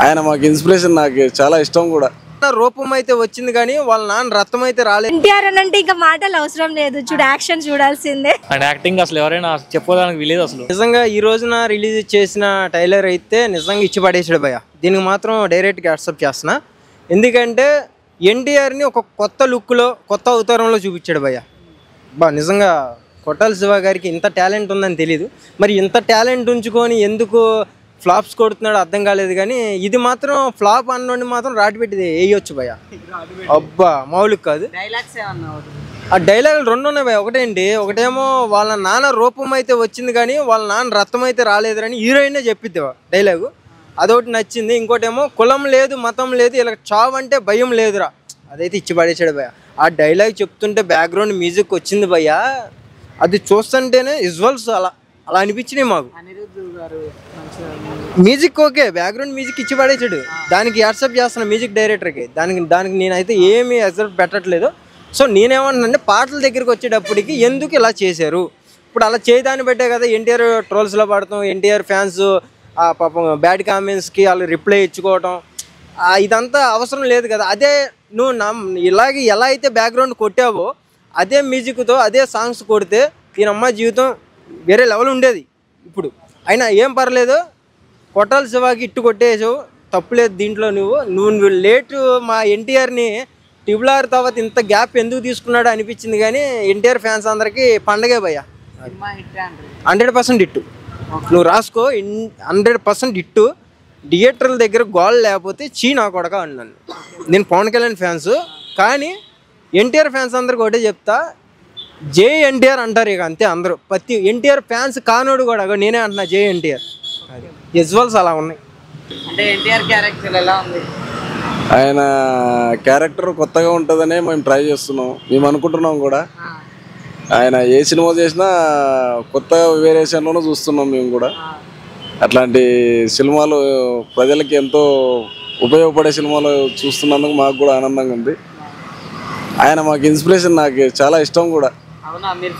ఆయన మాకు ఇన్స్పిరేషన్, నాకు చాలా ఇష్టం కూడా. రూపం అయితే వచ్చింది కానీ వాళ్ళ నాన్న రక్తం అయితే రాలేదు. ఎన్టీఆర్ అంటే ఇంకా మాటలు అవసరం లేదు, చూడు యాక్షన్ చూడాల్సిందే. అండ్ యాక్టింగ్ అసలు ఎవరైనా చెప్పుకోవడానికి వీలేదు అసలు. నిజంగా ఈ రోజున రిలీజ్ చేసిన ట్రైలర్ అయితే నిజంగా ఇచ్చి పడేసాడు భయ్య. దీనికి మాత్రం డైరెక్ట్గా యాక్సెప్ట్ చేస్తున్నా. ఎందుకంటే ఎన్టీఆర్ని ఒక కొత్త లుక్లో, కొత్త అవతారంలో చూపించాడు భయ్య. నిజంగా కొట్టాల శివ గారికి ఇంత టాలెంట్ ఉందని తెలీదు. మరి ఇంత టాలెంట్ ఉంచుకొని ఎందుకు ఫ్లాప్స్ కొడుతున్నాడు అర్థం కాలేదు. కానీ ఇది మాత్రం ఫ్లాప్ అన్నోడిని మాత్రం రాటి పెట్టి వేయొచ్చు భయ్య. అబ్బా మామూలుగా కాదు. ఆ డైలాగులు రెండు ఉన్నాయి భయ్య. ఒకటేంటి, ఒకటేమో వాళ్ళ నాన్న రూపం అయితే వచ్చింది కానీ వాళ్ళ నాన్న రక్తం అయితే రాలేదని హీరోయినే చెప్పిద్ది డైలాగు. అదొకటి నచ్చింది. ఇంకోటేమో కులం లేదు, మతం లేదు, ఇలా చావు అంటే భయం లేదురా, అదైతే ఇచ్చి పడేసాడు భయ్య. ఆ డైలాగ్ చెప్తుంటే బ్యాక్గ్రౌండ్ మ్యూజిక్ వచ్చింది భయ్య. అది చూస్తుంటేనే విజువల్స్ అలా అలా అనిపించినాయి మాకు. మ్యూజిక్ ఓకే, బ్యాక్గ్రౌండ్ మ్యూజిక్ ఇచ్చి పడేసాడు. దానికి యాక్సెప్ట్ చేస్తున్నా మ్యూజిక్ డైరెక్టర్కి. దానికి నేనైతే ఏమీ యాక్సెప్ట్ పెట్టట్లేదు. సో నేనేమన్నానంటే పాటల దగ్గరికి వచ్చేటప్పటికి ఎందుకు ఇలా చేశారు, ఇప్పుడు అలా చేయదాన్ని బట్టే కదా ఎన్టీఆర్ ట్రోల్స్లో పడతాం, ఎన్టీఆర్ ఫ్యాన్స్ పాపం బ్యాడ్ కామెంట్స్కి వాళ్ళు రిప్లై ఇచ్చుకోవటం, ఇదంతా అవసరం లేదు కదా. అదే నువ్వు ఇలాగే ఎలా అయితే బ్యాక్గ్రౌండ్ కొట్టావో అదే మ్యూజిక్తో అదే సాంగ్స్ కొడితే దీని అమ్మాయి జీవితం వేరే లెవెల్ ఉండేది. ఇప్పుడు అయినా ఏం పర్లేదు, కొట్టాల శివాకి ఇట్టు కొట్టేసావు, తప్పులేదు దీంట్లో. నువ్వు లేటు మా ఎన్టీఆర్ని టిబులార్ తర్వాత ఇంత గ్యాప్ ఎందుకు తీసుకున్నాడు అనిపించింది. కానీ ఎన్టీఆర్ ఫ్యాన్స్ అందరికీ పండగే భయ్య. 100% ఇట్టు నువ్వు రాసుకో, 100% ఇట్టు. థియేటర్ల దగ్గర గోల్ లేకపోతే చీనా కొడక అన్నాను. నేను పవన్ కళ్యాణ్ ఫ్యాన్స్, కానీ ఎన్టీఆర్ ఫ్యాన్స్ అందరికి ఒకటే చెప్తా, జై ఎన్టీఆర్ అంటారు ఇక అంతే అందరూ. ప్రతి ఎన్టీఆర్ ఫ్యాన్స్ కానోడు కూడా నేనే అంటున్నా జై ఎన్టీఆర్. అది విజువల్స్ అలా ఉన్నాయి. అంటే ఎన్టీఆర్ క్యారెక్టర్ ఎలా ఉంది? ఆయన క్యారెక్టర్ కొత్తగా ఉంటుందనే మేము ట్రై చేస్తున్నాం, మేము అనుకుంటున్నాం కూడా. ఆయన ఏ సినిమా చేసినా కొత్తగా వేరియేషన్లోనూ చూస్తున్నాం మేము కూడా. అట్లాంటి సినిమాలు ప్రజలకి ఎంతో ఉపయోగపడే సినిమాలు చూస్తున్నందుకు మాకు కూడా ఆనందంగా ఉంది. ఆయన మాకు ఇన్స్పిరేషన్, నాకు చాలా ఇష్టం కూడా.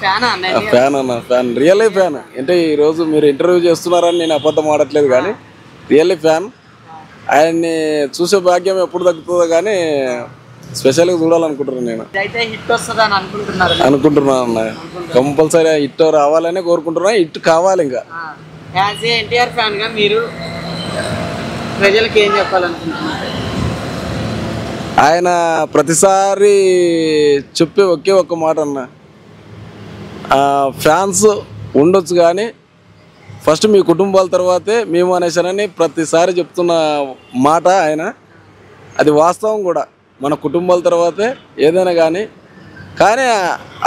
ఫ్యాన్ అన్న, ఫ్యాన్, రియల్లీ ఫ్యాన్. అంటే ఈరోజు మీరు ఇంటర్వ్యూ చేస్తున్నారని నేను అబద్ధం ఆడట్లేదు, కానీ రియల్లీ ఫ్యాన్. ఆయన్ని చూసే భాగ్యం ఎప్పుడు తగ్గుతుందో కానీ స్పెషల్గా చూడాలనుకుంటున్నాను నేను. అనుకుంటున్నాను అన్న, కంపల్సరీ హిట్ రావాలనే కోరుకుంటున్నా. హిట్ కావాలి. ఇంకా ఎన్టీఆర్ ఫ్యాన్ గా మీరు ప్రజలకు ఏం చెప్పాలనుకుంటున్నారు? ఆయన ప్రతిసారి చెప్పే ఒకే ఒక్క మాట అన్న, ఫ్యాన్స్ ఉండొచ్చు కానీ ఫస్ట్ మీ కుటుంబాల తర్వాతే మేము అనేసానని ప్రతిసారి చెప్తున్న మాట ఆయన. అది వాస్తవం కూడా. మన కుటుంబాల తర్వాతే ఏదైనా కానీ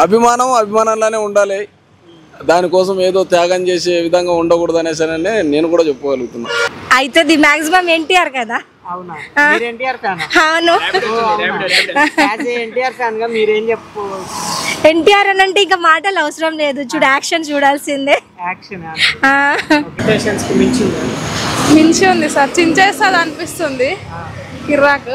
అభిమానంలానే ఉండాలి. దానికోసం ఏదో త్యాగం చేసే విధంగా ఉండకూడదు అనేసానని నేను కూడా చెప్పుకోగలుగుతున్నా. అయితే ది మాక్సిమం ఎన్టీఆర్ కదా. అవునా, మీరు ఎన్టీఆర్ ఫ్యాన్? అవును. ఎన్టీఆర్ ఫ్యాన్ గా మీరేం చెప్పు? ఎన్టీఆర్ అంటే ఇంకా మాటలు అవసరం లేదు, చూడు యాక్షన్ చూడాల్సిందే. యాక్షన్ మించి ఉంది సార్, చించేస్తుంది అనిపిస్తుంది. కిర్రాక్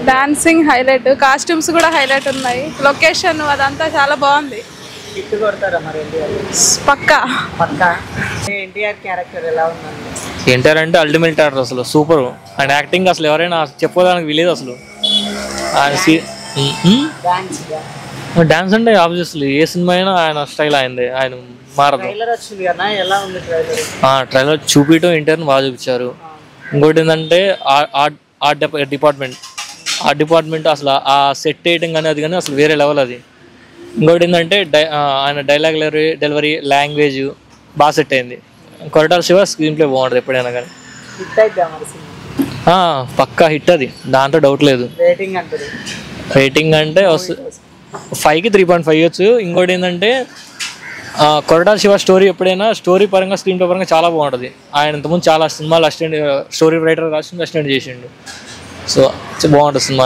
డాన్సింగ్ హైలైట్, కాస్ట్యూమ్స్ కూడా హైలైట్ ఉన్నాయి, లొకేషన్ అదంతా చాలా బాగుంది. పక్కా. ఎన్టీఆర్ క్యారెక్టర్ ఎలా ఉందండి? ఎన్టీఆర్ అంటే అల్టిమేట్ క్యారెక్టర్ అసలు, సూపర్. అండ్ యాక్టింగ్ అసలు ఎవరైనా చెప్పుకోవడానికి వీలేదు అసలు. డాన్స్ అంటే ఆబ్వియస్లీ ఏ సినిమా అయినా ఆయన స్టైల్ అయింది, ఆయన మారదు. ట్రైలర్ చూపించడం ఎన్టీఆర్ని బాగా చూపించారు. ఇంకోటి ఏంటంటే ఆర్ట్ డిపార్ట్మెంట్ అసలు ఆ సెట్ వేయడం కానీ అది కానీ అసలు వేరే లెవెల్ అది. ఇంకోటి ఏంటంటే ఆయన డైలాగ్ డెలివరీ లాంగ్వేజ్ బాగా సెట్ అయింది. కొరటాల శివ స్క్రీన్ ప్లే బాగుంటుంది ఎప్పుడైనా కానీ. పక్కా హిట్ అది, దాంట్లో డౌట్ లేదు. రేటింగ్ అంటే 5కి 3.5 ఇవ్వచ్చు. ఇంకోటి ఏంటంటే కొరటాల శివ స్టోరీ ఎప్పుడైనా స్టోరీ పరంగా స్క్రీన్ ప్లే పరంగా చాలా బాగుంటుంది. ఆయన ఇంతకుముందు చాలా సినిమాలు స్టోరీ రైటర్ అసిస్టెంట్ చేసిండు. సో బాగుంటుంది సినిమా.